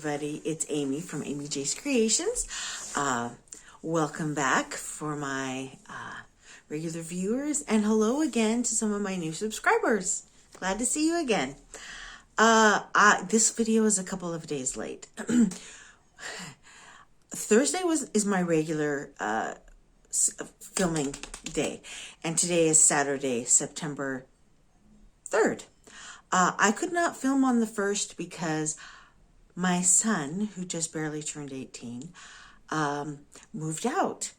everybody, it's Amy from Amy J's Creations. Welcome back for my regular viewers, and hello again to some of my new subscribers. Glad to see you again. This video is a couple of days late. Thursday is my regular filming day, and today is Saturday, September 3rd. I could not film on the 1st because my son, who just barely turned 18, moved out.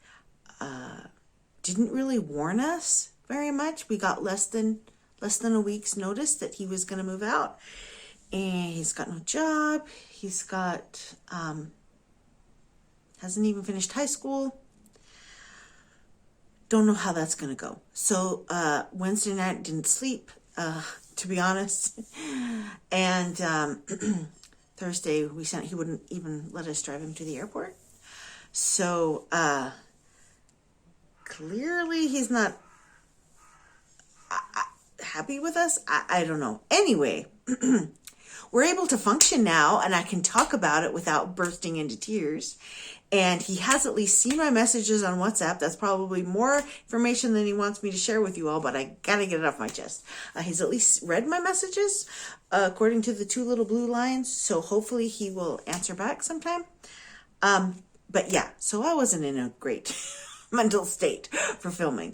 Didn't really warn us very much. We got less than a week's notice that he was going to move out, and he's got no job. He's got hasn't even finished high school. Don't know how that's going to go. So Wednesday night didn't sleep, to be honest. And Thursday he wouldn't even let us drive him to the airport. So clearly he's not happy with us. I don't know. Anyway, we're able to function now, and I can talk about it without bursting into tears. And he has at least seen my messages on WhatsApp. That's probably more information than he wants me to share with you all, but I gotta get it off my chest. He's at least read my messages, according to the 2 little blue lines. So hopefully he will answer back sometime. But yeah, so I wasn't in a great mental state for filming.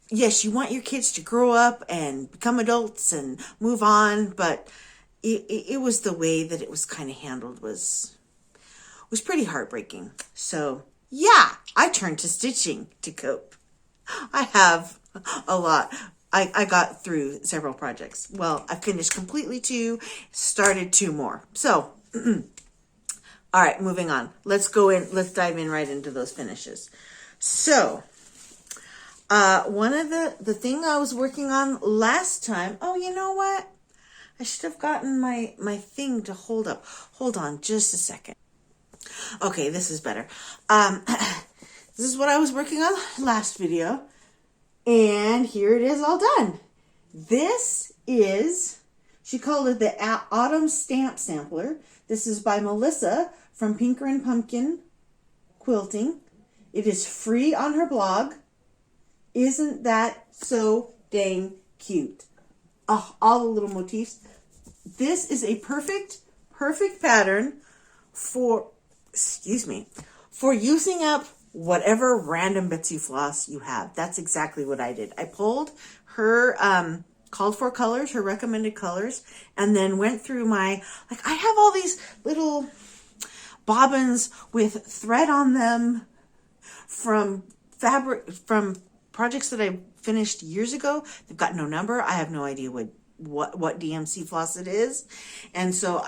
Yes, you want your kids to grow up and become adults and move on, but it was the way that it was kind of handled was pretty heartbreaking. So yeah, I turned to stitching to cope. I have a lot. I got through several projects. Well, I finished completely 2, started 2 more. So, all right, moving on. Let's dive in right into those finishes. So, one of the thing I was working on last time, oh, you know what? I should have gotten my thing to hold up. Hold on just a second. Okay, this is better. This is what I was working on last video, and here it is all done. This is, she called it the Autumn Stamp Sampler. This is by Melissa from Pinker and Pumpkin Quilting. It is free on her blog. Isn't that so dang cute? Oh, all the little motifs. This is a perfect pattern for using up whatever random Betsy floss you have. That's exactly what I did. I pulled her called for colors, her recommended colors, and then went through I have all these little bobbins with thread on them from projects that I finished years ago. They've got no number. I have no idea what DMC floss it is. And so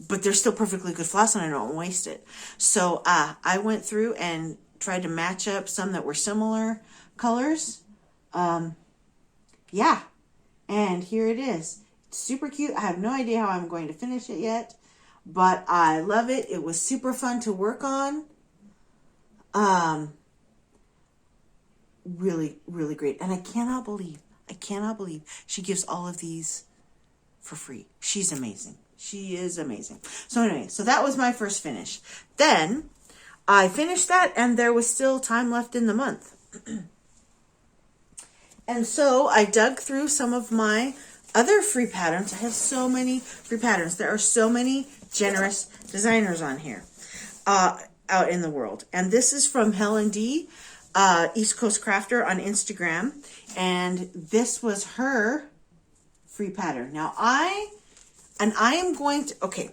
but they're still perfectly good floss, and I don't waste it. So I went through and tried to match up some that were similar colors. Yeah, and here it is. It's super cute. I have no idea how I'm going to finish it yet, but I love it. It was super fun to work on. Really, really great. And I cannot believe she gives all of these for free. She's amazing. She is amazing. So anyway, so that was my first finish. Then I finished that, and there was still time left in the month. And so I dug through some of my other free patterns. I have so many free patterns. There are so many generous designers on here, out in the world. And this is from Helen D, East Coast Crafter on Instagram. And this was her free pattern. Now I am going to, okay,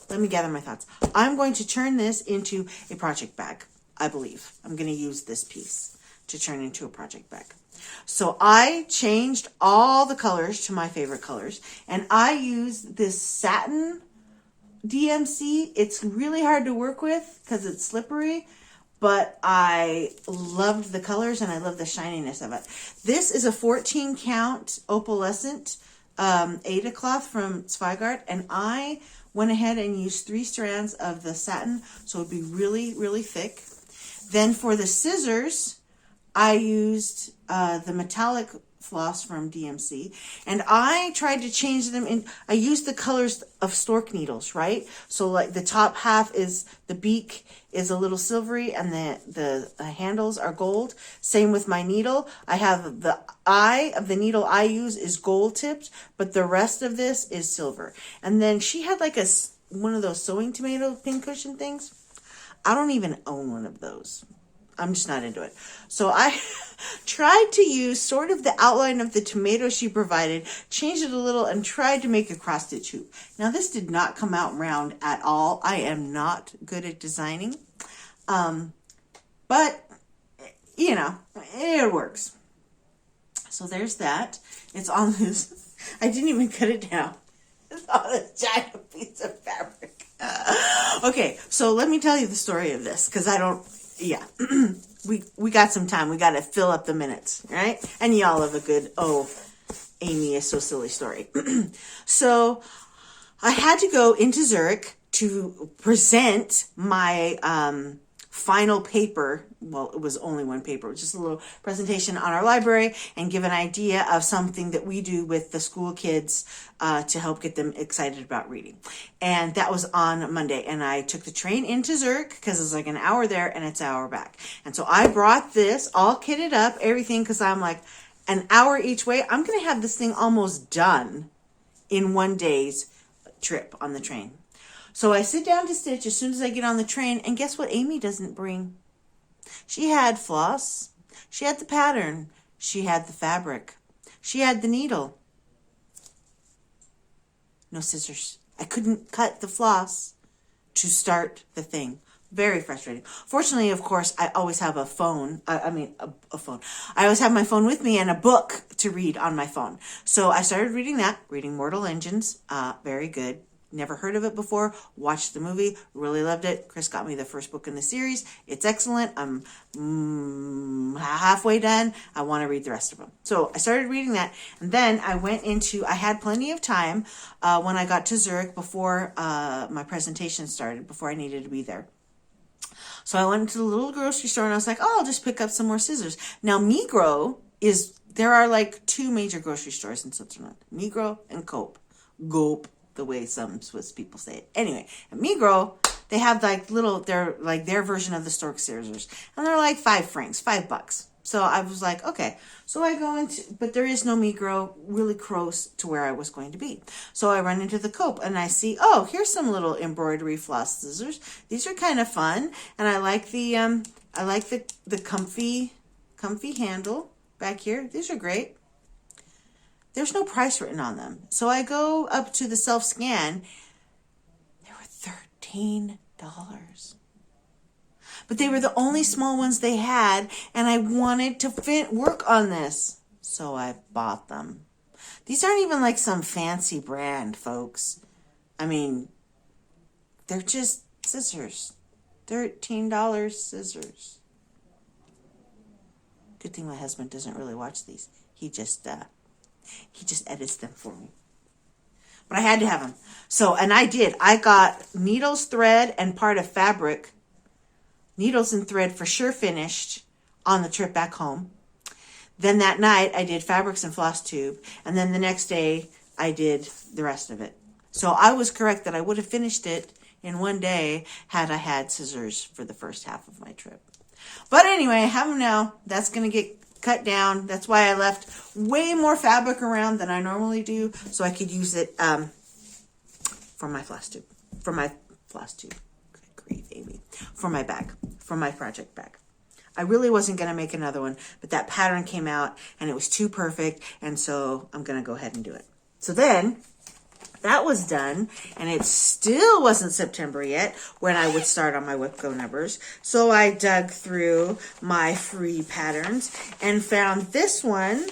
let me gather my thoughts. I'm going to turn this into a project bag, I believe. I'm going to use this piece to turn into a project bag. So I changed all the colors to my favorite colors, and I used this satin DMC. It's really hard to work with because it's slippery, but I loved the colors and I love the shininess of it. This is a 14 count opalescent Ada cloth from Zweigart, and I went ahead and used 3 strands of the satin, so it'd be really, really thick. Then for the scissors, I used the metallic floss from DMC, and I tried to change them in. I used the colors of stork needles, right? So like the top half is, the beak is a little silvery, and the handles are gold. Same with my needle. I have the eye of the needle I use is gold tipped, but the rest of this is silver. And then she had like one of those sewing tomato pincushion things. I don't even own one of those. I'm just not into it. So I tried to use sort of the outline of the tomato she provided, changed it a little, and tried to make a cross stitch hoop. Now this did not come out round at all. I am not good at designing. But, you know, it works. So there's that. It's on this. I didn't even cut it down. It's on this giant piece of fabric. Okay, so let me tell you the story of this, because I don't... Yeah, we got some time. We got to fill up the minutes, right? And y'all have a good, oh, Amy is so silly story. So I had to go into Zurich to present my final paper. Well, it was only one paper. It was just a little presentation on our library and give an idea of something that we do with the school kids to help get them excited about reading. And that was on Monday. And I took the train into Zurich because it's like an hour there and it's an hour back. And so I brought this all kitted up, everything, because I'm like, an hour each way. I'm going to have this thing almost done in one day's trip on the train. So I sit down to stitch as soon as I get on the train, and guess what Amy doesn't bring? She had floss, she had the pattern, she had the fabric, she had the needle. No scissors. I couldn't cut the floss to start the thing. Very frustrating. Fortunately, of course, I always have a phone. A phone. I always have my phone with me and a book to read on my phone. So I started reading that, reading Mortal Engines. Very good. Never heard of it before. Watched the movie. Really loved it. Chris got me the first book in the series. It's excellent. I'm halfway done. I want to read the rest of them. So I started reading that. And then I had plenty of time when I got to Zurich before my presentation started, before I needed to be there. So I went to the little grocery store and I was like, oh, I'll just pick up some more scissors. Now, there are like two major grocery stores in Switzerland. Migros and Coop. Goop, the way some Swiss people say it. Anyway, at Migros, they have like their version of the stork scissors. And they're like $5. So I was like, okay. So I go but there is no Migros really close to where I was going to be. So I run into the Coop and I see, oh, here's some little embroidery floss scissors. These are kind of fun. And I like the comfy handle back here. These are great. There's no price written on them. So I go up to the self-scan. They were $13. But they were the only small ones they had, and I wanted to work on this. So I bought them. These aren't even like some fancy brand, folks. I mean, they're just scissors. $13 scissors. Good thing my husband doesn't really watch these. He just edits them for me. But I had to have them. So, and I did. I got needles, thread, and part of fabric. Needles and thread for sure finished on the trip back home. Then that night, I did fabrics and Flosstube. And then the next day, I did the rest of it. So I was correct that I would have finished it in one day had I had scissors for the first half of my trip. But anyway, I have them now. That's going to get cut down. That's why I left way more fabric around than I normally do, so I could use it for my Flosstube. Good grief, Amy. For my bag. For my project bag. I really wasn't going to make another one, but that pattern came out and it was too perfect, and so I'm going to go ahead and do it. So then that was done, and it still wasn't September yet when I would start on my WIPCO numbers. So I dug through my free patterns and found this one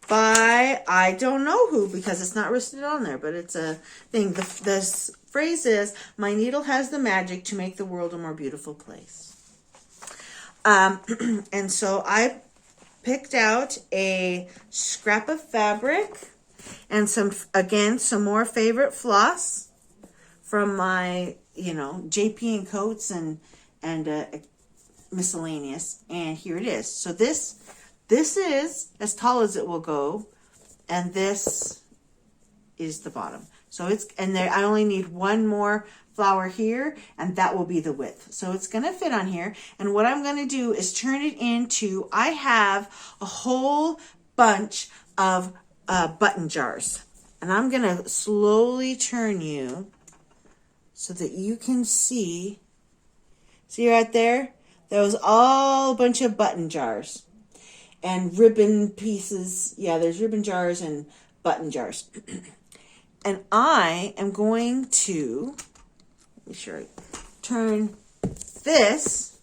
by I don't know who, because it's not listed on there, but it's a thing. This phrase is, my needle has the magic to make the world a more beautiful place. And so I picked out a scrap of fabric and some more favorite floss from my, JP and Coats and miscellaneous, and here it is. So this is as tall as it will go, and this is the bottom. So it's, and there, I only need one more flower here, and that will be the width. So it's going to fit on here. And what I'm going to do is turn it into, I have a whole bunch of button jars, and I'm going to slowly turn you so that you can see right there? There was all a bunch of button jars and ribbon pieces. Yeah, there's ribbon jars and button jars. And I am going to, let me sure, turn this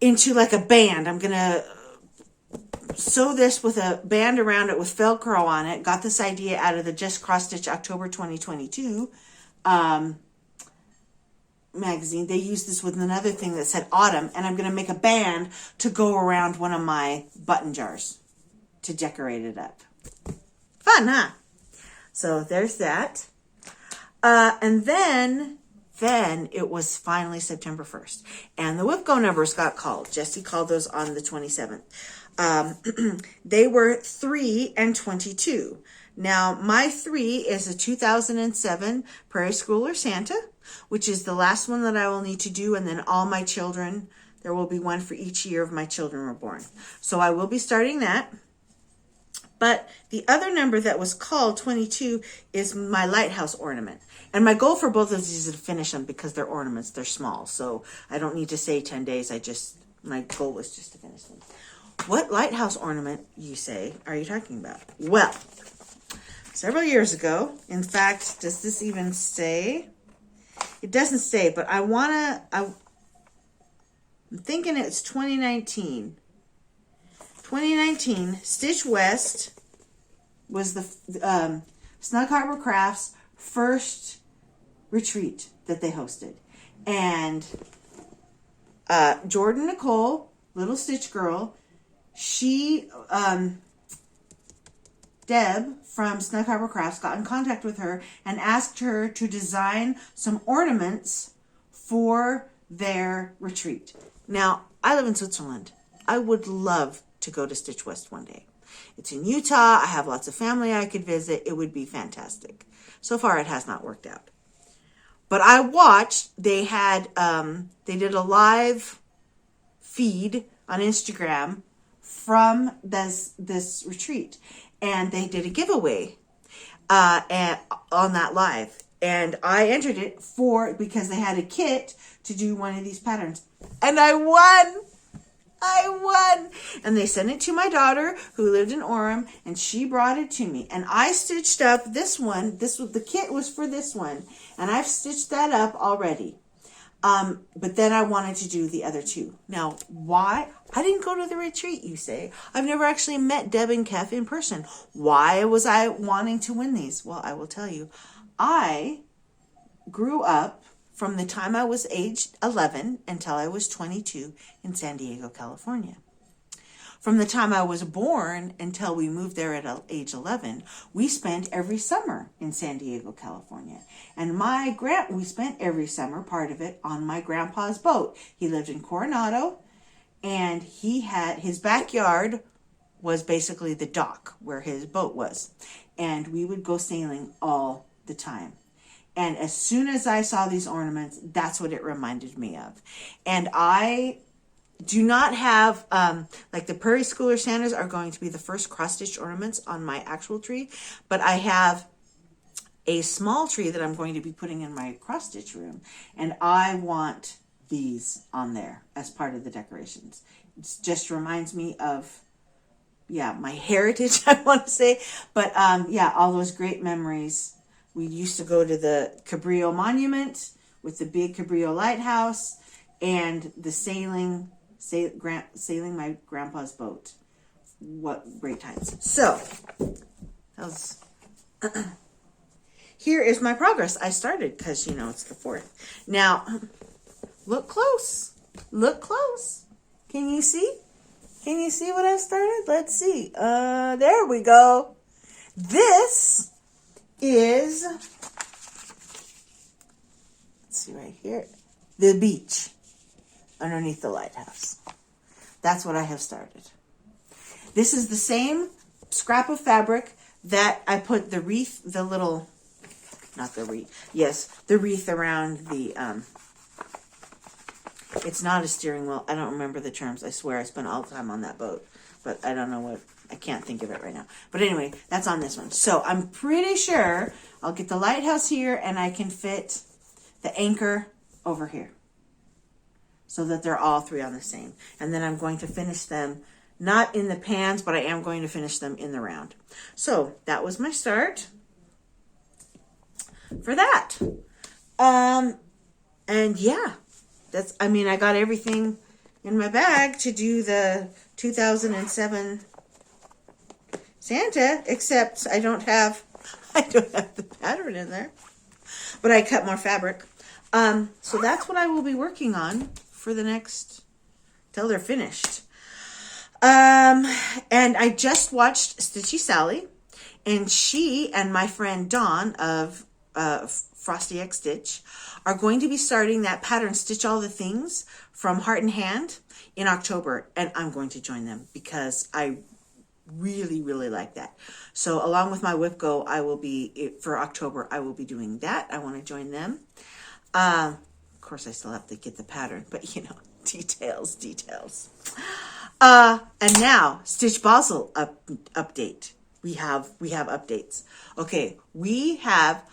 into like a band. I'm going to sew this with a band around it with Velcro on it. Got this idea out of the Just Cross Stitch October 2022 magazine. They used this with another thing that said autumn, and I'm going to make a band to go around one of my button jars to decorate it up. Fun, huh? So there's that. And then it was finally September 1st. And the WIPCO numbers got called. Jessie called those on the 27th. They were 3 and 22. Now, my 3 is a 2007 Prairie Schooler Santa, which is the last one that I will need to do. And then all my children, there will be one for each year of my children were born. So I will be starting that. But the other number that was called 22 is my lighthouse ornament. And my goal for both of these is to finish them because they're ornaments. They're small. So I don't need to say 10 days. My goal was just to finish them. What lighthouse ornament, you say, are you talking about? Well, several years ago, in fact, does this even say? It doesn't say, but I'm thinking it's 2019. 2019, Stitch West was the Snug Harbor Crafts first retreat that they hosted. And Jordan Nicole, little Stitch girl, she, Deb from Snug Harbor Crafts got in contact with her and asked her to design some ornaments for their retreat. Now, I live in Switzerland. I would love to go to Stitch West one day. It's in Utah. I have lots of family I could visit. It would be fantastic. So far, it has not worked out. But I watched, they did a live feed on Instagram from this retreat. And they did a giveaway on that live. And I entered it because they had a kit to do one of these patterns. And I won! And they sent it to my daughter who lived in Orem, and she brought it to me. And I stitched up this one. The kit was for this one. And I've stitched that up already. But then I wanted to do the other two. Now, why? I didn't go to the retreat, you say. I've never actually met Deb and Kev in person. Why was I wanting to win these? Well, I will tell you. I grew up from the time I was aged 11 until I was 22 in San Diego, California. From the time I was born until we moved there at age 11, we spent every summer in San Diego, California. And we spent every summer, part of it, on my grandpa's boat. He lived in Coronado, and his backyard was basically the dock where his boat was. And we would go sailing all the time. And as soon as I saw these ornaments, that's what it reminded me of. And I do not have, like the Prairie Schooler Santas are going to be the first cross-stitch ornaments on my actual tree. But I have a small tree that I'm going to be putting in my cross-stitch room. And I want these on there as part of the decorations. It just reminds me of, my heritage, I want to say. But, all those great memories. We used to go to the Cabrillo Monument with the big Cabrillo Lighthouse and the sailing my grandpa's boat. What great times. So, here is my progress. I started because, it's the 4th. Now, look close. Look close. Can you see? Can you see what I started? Let's see. There we go. This is, let's see right here, the beach. underneath the lighthouse. That's what I have started. This is the same scrap of fabric that I put the wreath, the little, not the wreath, yes, the wreath around the, it's not a steering wheel. I don't remember the terms. I swear I spent all the time on that boat, but I don't know what, I can't think of it right now. But anyway, that's on this one. So I'm pretty sure I'll get the lighthouse here and I can fit the anchor over here so that they're all three on the same. And then I'm going to finish them not in the pans, but I am going to finish them in the round. So that was my start for that. And yeah, that's, I mean, I got everything in my bag to do the 2007 Santa, except I don't have the pattern in there, but I cut more fabric. So that's what I will be working on for the next, till they're finished. And I just watched Stitchy Sally, and she and my friend Dawn of Frosty X Stitch are going to be starting that pattern Stitch All the Things from Heart and Hand in October, and I'm going to join them because I really, really like that. So along with my Whip Go, I will be, for October, I will be doing that. I want to join them. Of course, I still have to get the pattern, but you know, details. And now, Stitch Basel update. We have updates. Okay, we have,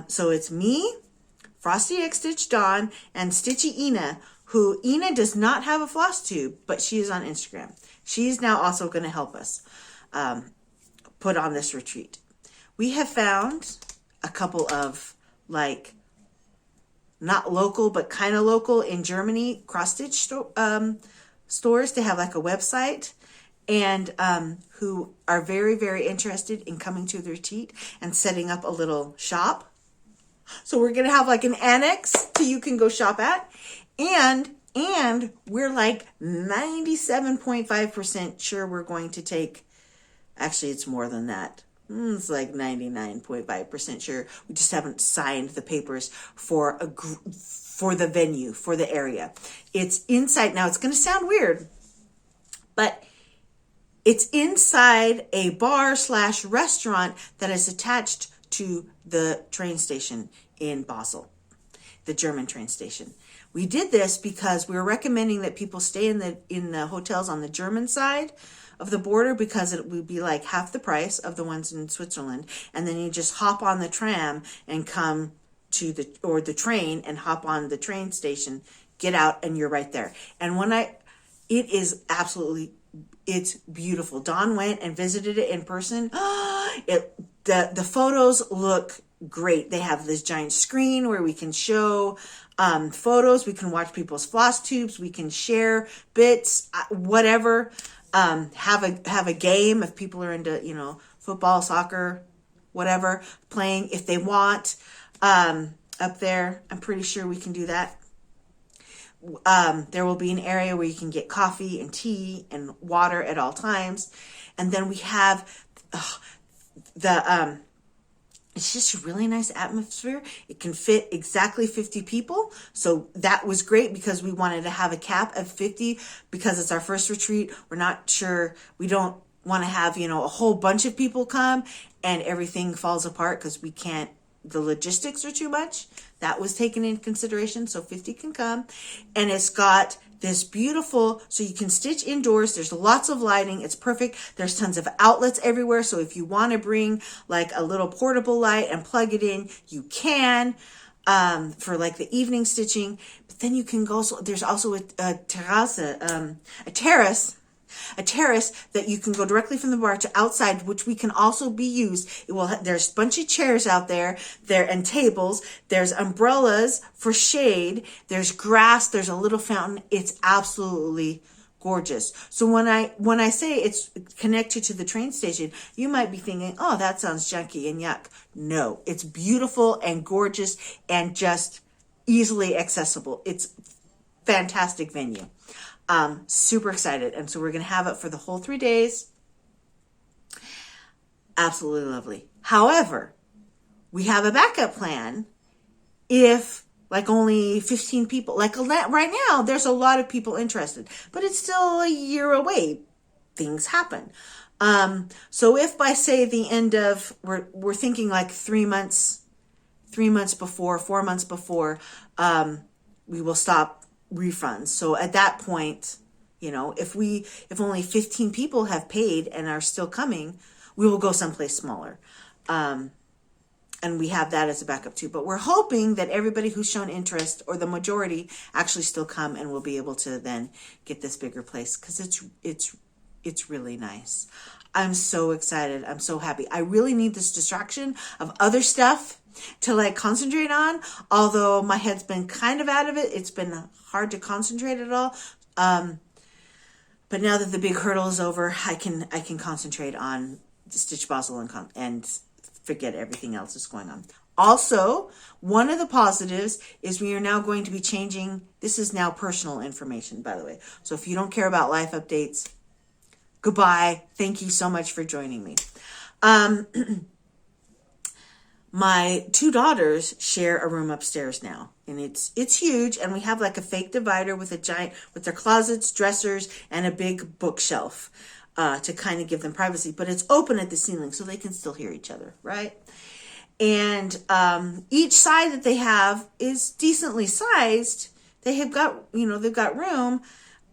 so it's me, Frosty X Stitch Dawn, and Stitchy Ina, who Ina does not have a Flosstube, but she is on Instagram. She's now also going to help us put on this retreat. We have found a couple of, like, not local, but kind of local in Germany, cross-stitch stores to have like a website, and who are very, very interested in coming to the retreat and setting up a little shop. So we're going to have like an annex that you can go shop at. And we're like 97.5% sure we're going to take, actually it's more than that. It's like 99.5% sure. We just haven't signed the papers for the venue, for the area. It's inside. Now, it's going to sound weird, but it's inside a bar/restaurant that is attached to the train station in Basel, the German train station. We did this because we were recommending that people stay in the hotels on the German side of the border, because it would be like half the price of the ones in Switzerland, and then you just hop on the tram and come to the train and hop on the train station, get out, and you're right there. And it is absolutely, it's beautiful. Dawn went and visited it in person. The photos look great. They have this giant screen where we can show photos. We can watch people's floss tubes. We can share bits, whatever. Have a game if people are into, football, soccer, whatever, playing if they want. Up there, I'm pretty sure we can do that. There will be an area where you can get coffee and tea and water at all times. And then we have it's just a really nice atmosphere. It can fit exactly 50 people. So that was great because we wanted to have a cap of 50 because it's our first retreat. We're not sure. We don't want to have, a whole bunch of people come and everything falls apart because we can't, the logistics are too much. That was taken into consideration. So 50 can come. And it's got this beautiful, so you can stitch indoors. There's lots of lighting. It's perfect. There's tons of outlets everywhere. So if you want to bring like a little portable light and plug it in, you can, for like the evening stitching. But then you can go, so there's also a terrace that you can go directly from the bar to outside, which we can also be used. There's a bunch of chairs out there and tables. There's umbrellas for shade. There's grass. There's a little fountain. It's absolutely gorgeous. So when I say it's connected to the train station, you might be thinking, oh, that sounds junky and yuck. No, it's beautiful and gorgeous and just easily accessible. It's fantastic venue. Super excited. And so we're going to have it for the whole 3 days. Absolutely lovely. However, we have a backup plan if like only 15 people. Like right now, there's a lot of people interested, but it's still a year away. Things happen. So if by say the end of, we're thinking like 3 months, 3 months before, 4 months before, we will stop refunds. So at that point, if only 15 people have paid and are still coming, we will go someplace smaller. And we have that as a backup too. But we're hoping that everybody who's shown interest, or the majority, actually still come, and we'll be able to then get this bigger place, because it's really nice. I'm so excited. I'm so happy. I really need this distraction of other stuff to like concentrate on. Although my head's been kind of out of it. It's been hard to concentrate at all. But now that the big hurdle is over, I can concentrate on Stitch Basel and forget everything else that's going on. Also, one of the positives is we are now going to be changing. This is now personal information, by the way. So if you don't care about life updates, goodbye. Thank you so much for joining me. My two daughters share a room upstairs now, and it's huge, and we have like a fake divider with their closets, dressers, and a big bookshelf to kind of give them privacy, but it's open at the ceiling so they can still hear each other, right? And each side that they have is decently sized. They've got room,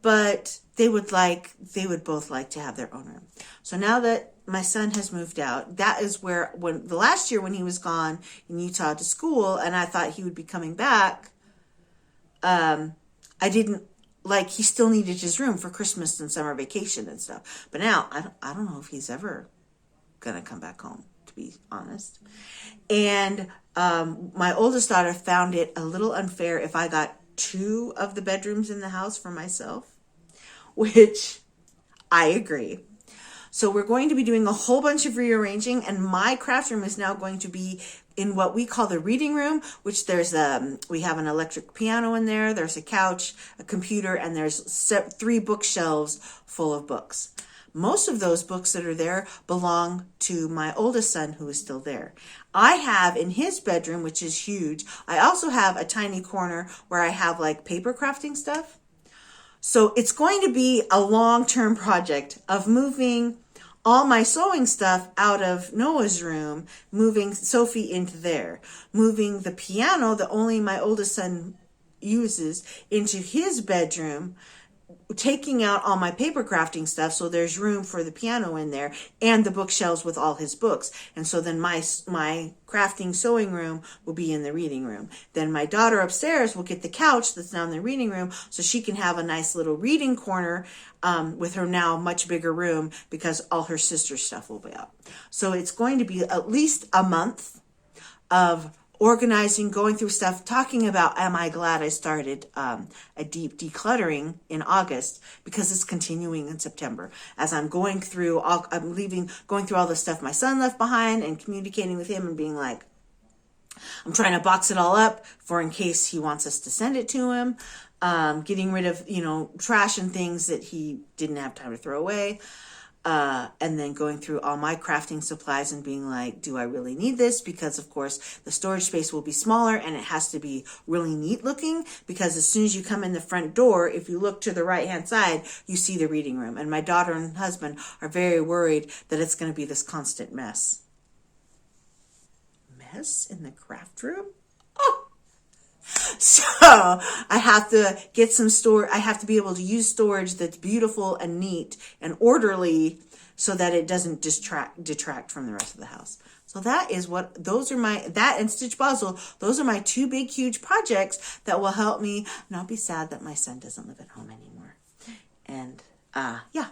but they would both like to have their own room. So now that my son has moved out, that is where, when the last year when he was gone in Utah to school, and I thought he would be coming back, I didn't, he still needed his room for Christmas and summer vacation and stuff. But now I don't know if he's ever gonna come back home, to be honest. And my oldest daughter found it a little unfair if I got 2 of the bedrooms in the house for myself, which I agree. So we're going to be doing a whole bunch of rearranging, and my craft room is now going to be in what we call the reading room, which we have an electric piano in there, there's a couch, a computer, and there's 3 bookshelves full of books. Most of those books that are there belong to my oldest son, who is still there. I have in his bedroom, which is huge, I also have a tiny corner where I have like paper crafting stuff. So it's going to be a long-term project of moving all my sewing stuff out of Noah's room, moving Sophie into there, moving the piano that only my oldest son uses into his bedroom, taking out all my paper crafting stuff so there's room for the piano in there, and the bookshelves with all his books. And so then my crafting sewing room will be in the reading room. Then my daughter upstairs will get the couch that's now in the reading room so she can have a nice little reading corner with her now much bigger room, because all her sister's stuff will be out. So it's going to be at least a month of organizing, going through stuff, talking about, am I glad I started a deep decluttering in August, because it's continuing in September. As I'm going through, going through all the stuff my son left behind and communicating with him and being like, I'm trying to box it all up for in case he wants us to send it to him. Getting rid of, trash and things that he didn't have time to throw away. And then going through all my crafting supplies and being like, do I really need this? Because of course the storage space will be smaller, and it has to be really neat looking, because as soon as you come in the front door, if you look to the right hand side, you see the reading room. And my daughter and husband are very worried that it's going to be this constant mess. Mess in the craft room? Oh! So I have to get some I have to be able to use storage that's beautiful and neat and orderly, so that it doesn't detract from the rest of the house. So that and Stitch Basel, those are my 2 big, huge projects that will help me not be sad that my son doesn't live at home anymore. And yeah,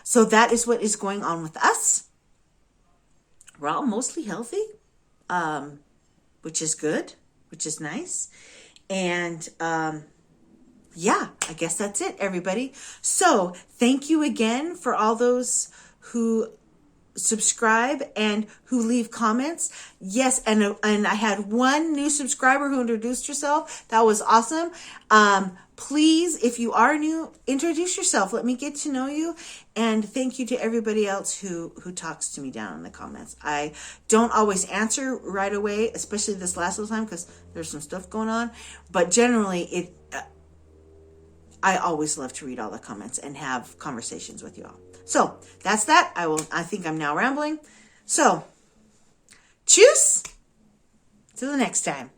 so that is what is going on with us. We're all mostly healthy, which is good, which is nice. And yeah, I guess that's it, everybody. So thank you again for all those who subscribe and who leave comments. Yes, and I had one new subscriber who introduced herself. That was awesome. Please, if you are new, introduce yourself. Let me get to know you. And thank you to everybody else who talks to me down in the comments. I don't always answer right away, especially this last little time because there's some stuff going on. But generally, I always love to read all the comments and have conversations with you all. So that's that. I think I'm now rambling. So, cheers. Till the next time.